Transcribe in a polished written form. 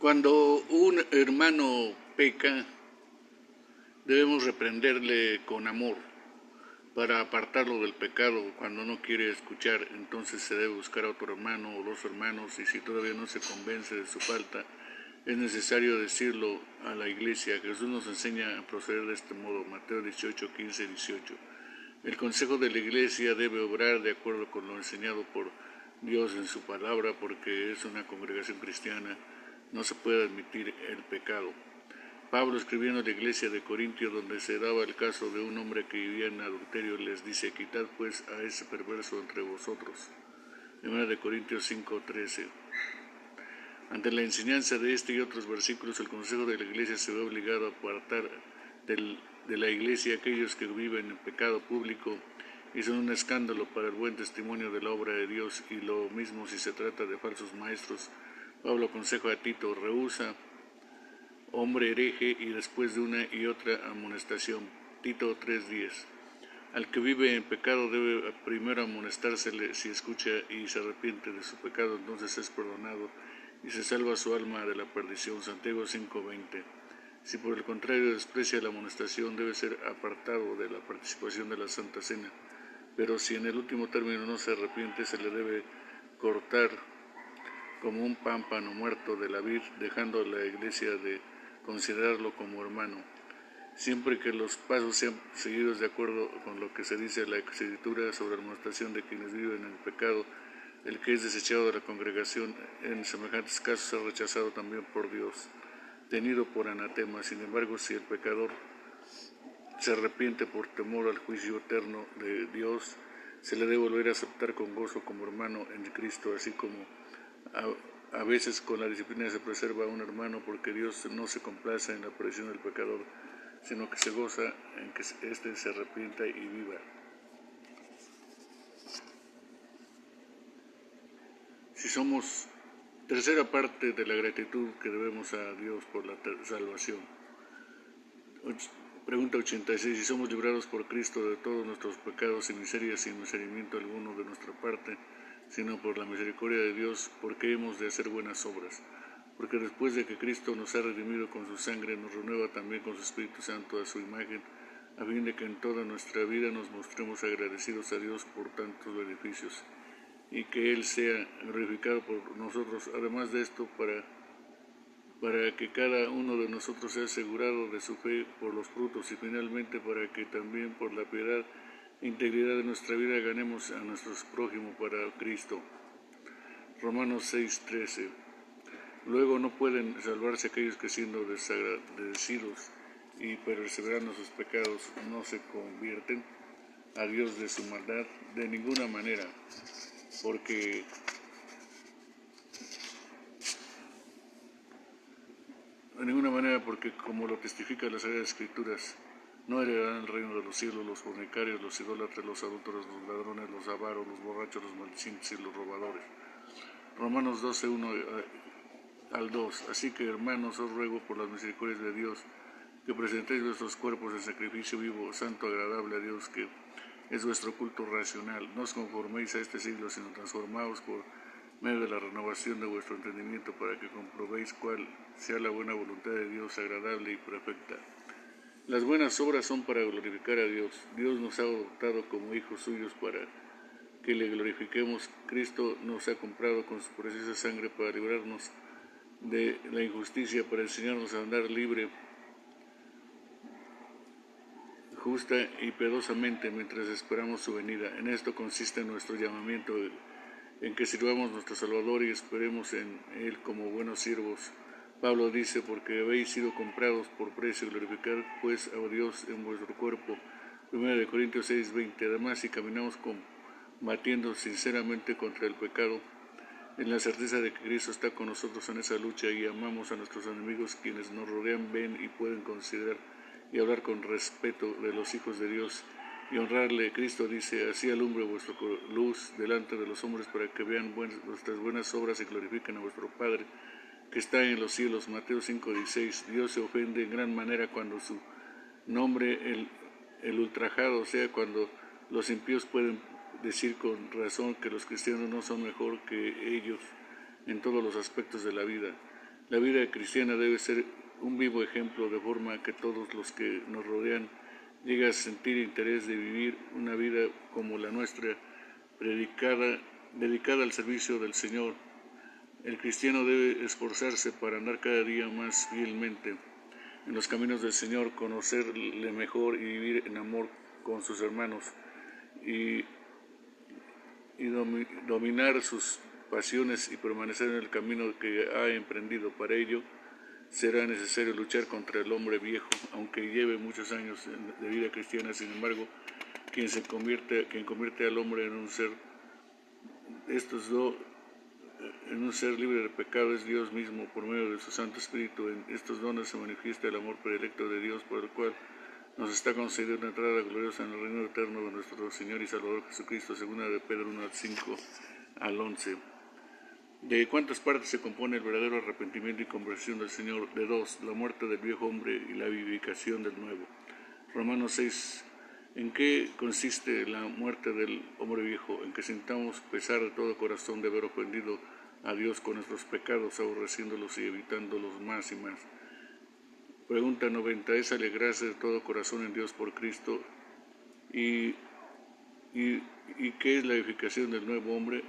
Cuando un hermano peca, debemos reprenderle con amor para apartarlo del pecado. Cuando no quiere escuchar, entonces se debe buscar a otro hermano o dos hermanos, y si todavía no se convence de su falta, es necesario decirlo a la iglesia. Jesús nos enseña a proceder de este modo. Mateo 18, 15, 18. El consejo de la iglesia debe obrar de acuerdo con lo enseñado por Dios en su palabra, porque es una congregación cristiana. No se puede admitir el pecado. Pablo, escribiendo a la iglesia de Corintios, donde se daba el caso de un hombre que vivía en adulterio, les dice: quitad pues a ese perverso entre vosotros. 1 Corintios 5:13. Ante la enseñanza de este y otros versículos, el consejo de la iglesia se ve obligado a apartar de la iglesia a aquellos que viven en pecado público y son un escándalo para el buen testimonio de la obra de Dios, y lo mismo si se trata de falsos maestros. Pablo aconseja a Tito: rehúsa hombre hereje, y después de una y otra amonestación. Tito 3:10. Al que vive en pecado debe primero amonestársele. Si escucha y se arrepiente de su pecado, entonces es perdonado y se salva su alma de la perdición. Santiago 5:20. Si por el contrario desprecia la amonestación, debe ser apartado de la participación de la Santa Cena. Pero si en el último término no se arrepiente, se le debe cortar como un pámpano muerto de la vid, dejando a la iglesia de considerarlo como hermano. Siempre que los pasos sean seguidos de acuerdo con lo que se dice en la Escritura sobre la amonestación de quienes viven en el pecado, el que es desechado de la congregación en semejantes casos es rechazado también por Dios, tenido por anatema. Sin embargo, si el pecador se arrepiente por temor al juicio eterno de Dios, se le debe volver a aceptar con gozo como hermano en Cristo, así como a veces con la disciplina se preserva a un hermano, porque Dios no se complace en la perdición del pecador, sino que se goza en que éste se arrepienta y viva. Si somos tercera parte de la gratitud que debemos a Dios por la salvación. Pregunta 86. Si somos librados por Cristo de todos nuestros pecados y miserias, sin merecimiento alguno de nuestra parte, sino por la misericordia de Dios, ¿por qué hemos de hacer buenas obras? Porque después de que Cristo nos ha redimido con su sangre, nos renueva también con su Espíritu Santo a su imagen, a fin de que en toda nuestra vida nos mostremos agradecidos a Dios por tantos beneficios, y que Él sea glorificado por nosotros. Además de esto, para que cada uno de nosotros sea asegurado de su fe por los frutos, y finalmente para que también por la piedad e integridad de nuestra vida ganemos a nuestros prójimos para Cristo. Romanos 6:13. Luego no pueden salvarse aquellos que, siendo desagradecidos y perseverando en sus pecados, no se convierten a Dios de su maldad de ninguna manera, porque como lo testifican las Sagradas Escrituras, no heredarán el reino de los cielos los fornicarios, los idólatras, los adúlteros, los ladrones, los avaros, los borrachos, los maldicientes y los robadores. Romanos 12:1-2. Así que, hermanos, os ruego por las misericordias de Dios que presentéis vuestros cuerpos en sacrificio vivo, santo, agradable a Dios, que es vuestro culto racional. No os conforméis a este siglo, sino transformaos por medio de la renovación de vuestro entendimiento, para que comprobéis cuál sea la buena voluntad de Dios, agradable y perfecta. Las buenas obras son para glorificar a Dios. Dios nos ha adoptado como hijos suyos para que le glorifiquemos. Cristo nos ha comprado con su preciosa sangre para librarnos de la injusticia, para enseñarnos a andar libre, justa y piadosamente mientras esperamos su venida. En esto consiste nuestro llamamiento, en que sirvamos a nuestro Salvador y esperemos en Él como buenos siervos. Pablo dice: porque habéis sido comprados por precio, glorificad pues a Dios en vuestro cuerpo. 1 Corintios 6:20. Además, si caminamos combatiendo sinceramente contra el pecado, en la certeza de que Cristo está con nosotros en esa lucha, y amamos a nuestros enemigos, quienes nos rodean ven y pueden considerar y hablar con respeto de los hijos de Dios y honrarle. Cristo dice: así alumbre vuestra luz delante de los hombres, para que vean vuestras buenas obras y glorifiquen a vuestro Padre que está en los cielos. Mateo 5:16. Dios se ofende en gran manera cuando su nombre el ultrajado, o sea, cuando los impíos pueden decir con razón que los cristianos no son mejor que ellos en todos los aspectos de la vida. La vida cristiana debe ser un vivo ejemplo, de forma que todos los que nos rodean lleguen a sentir interés de vivir una vida como la nuestra, dedicada al servicio del Señor. El cristiano debe esforzarse para andar cada día más fielmente en los caminos del Señor, conocerle mejor y vivir en amor con sus hermanos y dominar sus pasiones y permanecer en el camino que ha emprendido. Para ello será necesario luchar contra el hombre viejo, aunque lleve muchos años de vida cristiana. Sin embargo, quien convierte al hombre en un ser libre de pecado es Dios mismo, por medio de su Santo Espíritu. En estos dones se manifiesta el amor predilecto de Dios, por el cual nos está concediendo una entrada gloriosa en el reino eterno de nuestro Señor y Salvador Jesucristo, segunda de Pedro 1, 5 al 11. ¿De cuántas partes se compone el verdadero arrepentimiento y conversión del Señor? De dos: la muerte del viejo hombre y la vivificación del nuevo. Romanos 6. ¿En qué consiste la muerte del hombre viejo? En que sintamos pesar de todo corazón de haber ofendido a Dios con nuestros pecados, aborreciéndolos y evitándolos más y más. Pregunta 90. ¿Es alegrarse de todo corazón en Dios por Cristo? ¿Y qué es la edificación del nuevo hombre?